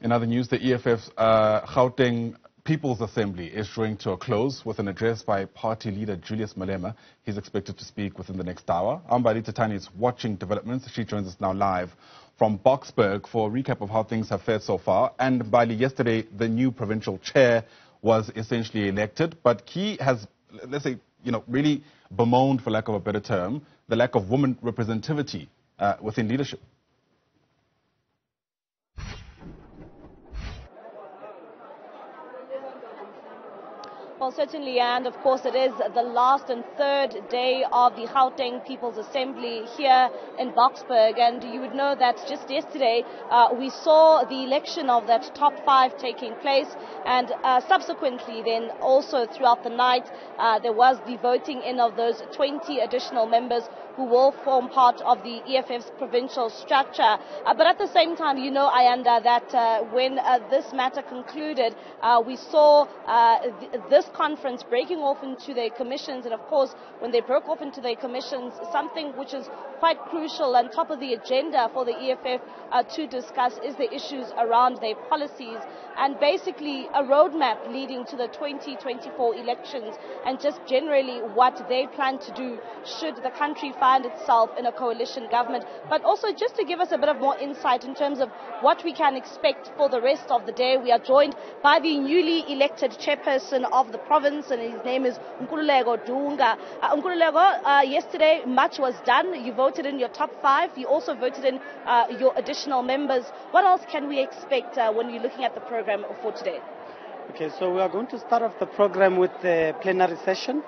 In other news, the EFF's Gauteng People's Assembly is drawing to a close with an address by party leader Julius Malema. He's expected to speak within the next hour. Mbali Thethani is watching developments. She joins us now live from Boksburg for a recap of how things have fared so far. And Mbali, yesterday, the new provincial chair was essentially elected, but he has, let's say, really bemoaned, for lack of a better term, the lack of woman representativity within leadership. Well, certainly, and of course it is the last and third day of the Gauteng People's Assembly here in Boksburg, and you would know that just yesterday we saw the election of that top 5 taking place, and subsequently then also throughout the night there was the voting in of those 20 additional members who will form part of the EFF's provincial structure. But at the same time, Ayanda, that when this matter concluded, we saw this conference breaking off into their commissions, and of course, when they broke off into their commissions, something which is quite crucial and top of the agenda for the EFF to discuss is the issues around their policies and basically a roadmap leading to the 2024 elections and just generally what they plan to do should the country find itself in a coalition government. But also just to give us a bit of more insight in terms of what we can expect for the rest of the day, we are joined by the newly elected chairperson of the province, and his name is Nkululeko Dunga. Nkululeko, yesterday much was done. You voted in your top 5. You also voted in your additional members. What else can we expect when you're looking at the program for today? Okay, so we are going to start off the program with the plenary session,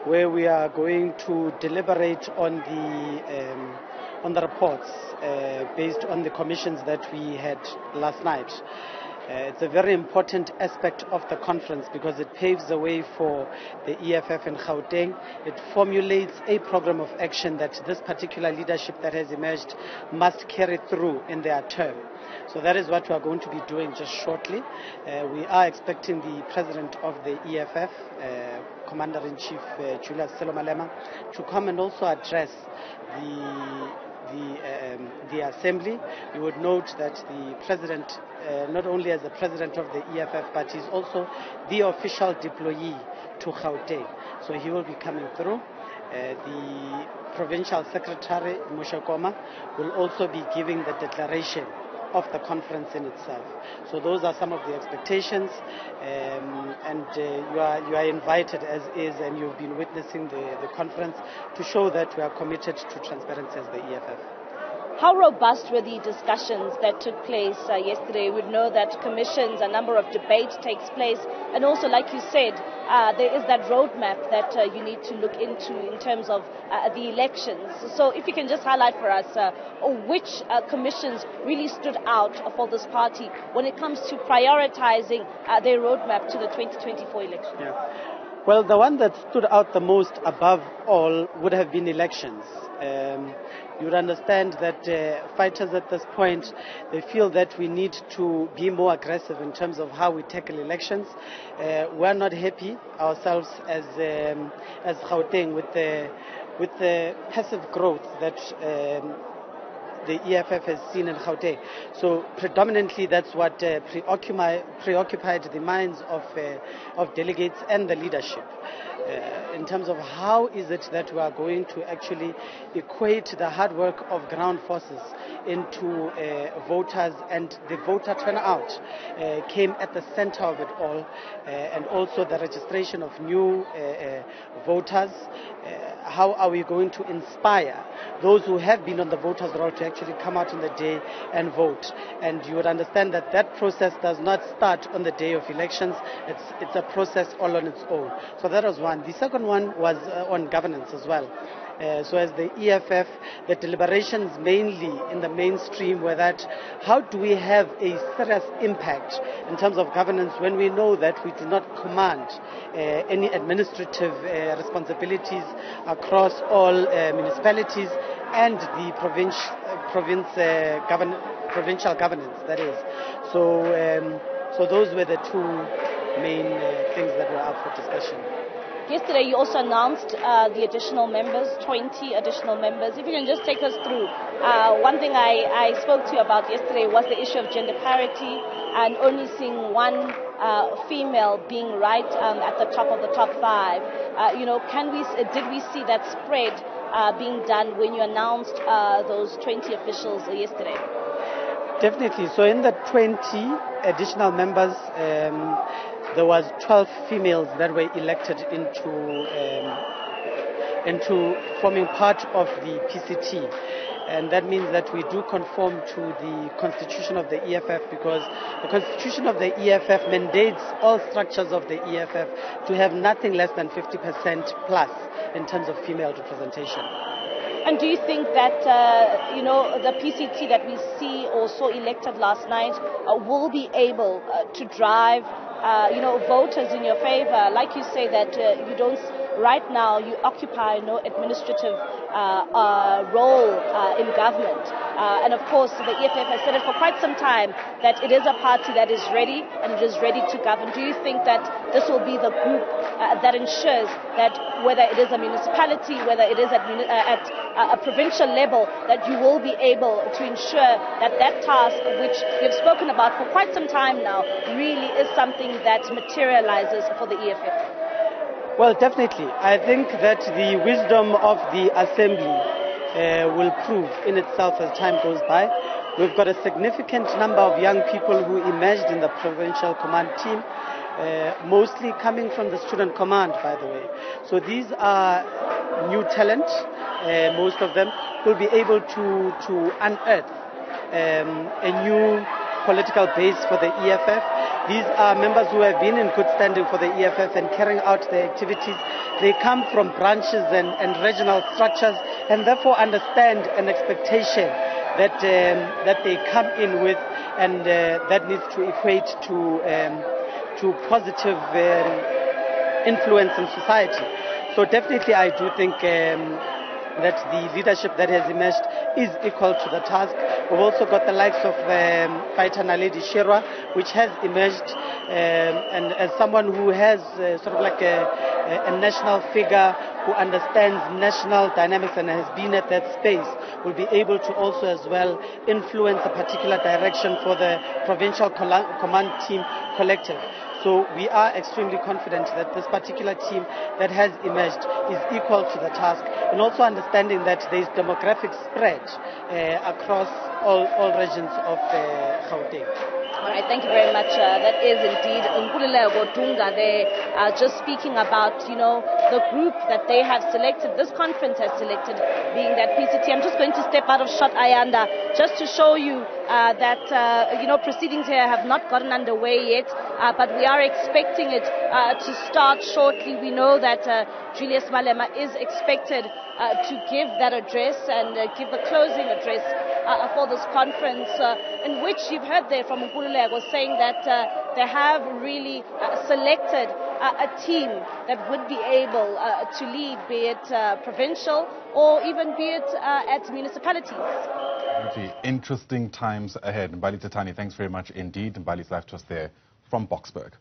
where we are going to deliberate on the reports based on the commissions that we had last night. It's a very important aspect of the conference because it paves the way for the EFF in Gauteng. It formulates a program of action that this particular leadership that has emerged must carry through in their term. So that is what we are going to be doing just shortly. We are expecting the president of the EFF, Commander-in-Chief Julius Malema, to come and also address the assembly. You would note that the president, not only as the president of the EFF, but he's also the official deployee to Gauteng. So he will be coming through. The provincial secretary, Moshe Koma, will also be giving the declaration of the conference in itself. So those are some of the expectations, and you are invited as is, and you've been witnessing the conference to show that we are committed to transparency as the EFF. How robust were the discussions that took place yesterday? We know that commissions, a number of debates takes place, and also, like you said, there is that roadmap that you need to look into in terms of the elections. So if you can just highlight for us which commissions really stood out for this party when it comes to prioritizing their roadmap to the 2024 election. Yeah. Well, the one that stood out the most above all would have been elections. You would understand that fighters at this point, they feel that we need to be more aggressive in terms of how we tackle elections. We're not happy ourselves as Gauteng with the passive growth that the EFF has seen in Gauteng. So predominantly that's what preoccupied the minds of delegates and the leadership. In terms of how is it that we are going to actually equate the hard work of ground forces into voters, and the voter turnout came at the center of it all, and also the registration of new voters. How are we going to inspire those who have been on the voters' roll to actually come out on the day and vote? And you would understand that that process does not start on the day of elections. It's a process all on its own. So that was one. The second one was on governance as well. So as the EFF, the deliberations mainly in the mainstream were that how do we have a serious impact in terms of governance when we know that we do not command any administrative responsibilities across all municipalities and the provincial governance, that is. So those were the two main things that were up for discussion. Yesterday, you also announced the additional members, 20 additional members. If you can just take us through. One thing I spoke to you about yesterday was the issue of gender parity and only seeing one female being right at the top of the top 5. Did we see that spread being done when you announced those 20 officials yesterday? Definitely. So in the 20 additional members, there was 12 females that were elected into forming part of the PCT. And that means that we do conform to the constitution of the EFF, because the constitution of the EFF mandates all structures of the EFF to have nothing less than 50% plus in terms of female representation. And do you think that, the PCT that we see or saw elected last night will be able to drive, voters in your favor? Like you say that you don't, right now you occupy no administrative role in government. And of course, the EFF has said it for quite some time that it is a party that is ready and it is ready to govern. Do you think that this will be the group that ensures that whether it is a municipality, whether it is at a provincial level, that you will be able to ensure that that task, which you've spoken about for quite some time now, really is something that materializes for the EFF? Well, definitely. I think that the wisdom of the assembly will prove in itself as time goes by. We've got a significant number of young people who emerged in the provincial command team, mostly coming from the student command, by the way. So these are new talent. Most of them will be able to unearth a new political base for the EFF. These are members who have been in good standing for the EFF and carrying out their activities. They come from branches and regional structures, and therefore understand an expectation that they come in with, and that needs to equate to positive influence in society. So definitely I do think that the leadership that has emerged is equal to the task. We've also got the likes of Fighter Naledi Shirwa, which has emerged, and as someone who has sort of like a national figure who understands national dynamics and has been at that space, will be able to also as well influence a particular direction for the provincial command team collective. So we are extremely confident that this particular team that has emerged is equal to the task, and also understanding that there is demographic spread across all regions of Gauteng. All right, thank you very much. That is indeed Gauteng there, just speaking about, the group that they have selected, this conference has selected, being that PCT. I'm just going to step out of shot, Ayanda, just to show you that, proceedings here have not gotten underway yet, but we are expecting it to start shortly. We know that Julius Malema is expected to give that address and give the closing address for this conference, in which you've heard there from Nkululeko was saying that they have really selected a team that would be able to lead, be it provincial or even be it at municipalities. Interesting times ahead. Mbali Thethani, thanks very much indeed. Mbali's live to us there from Boksburg.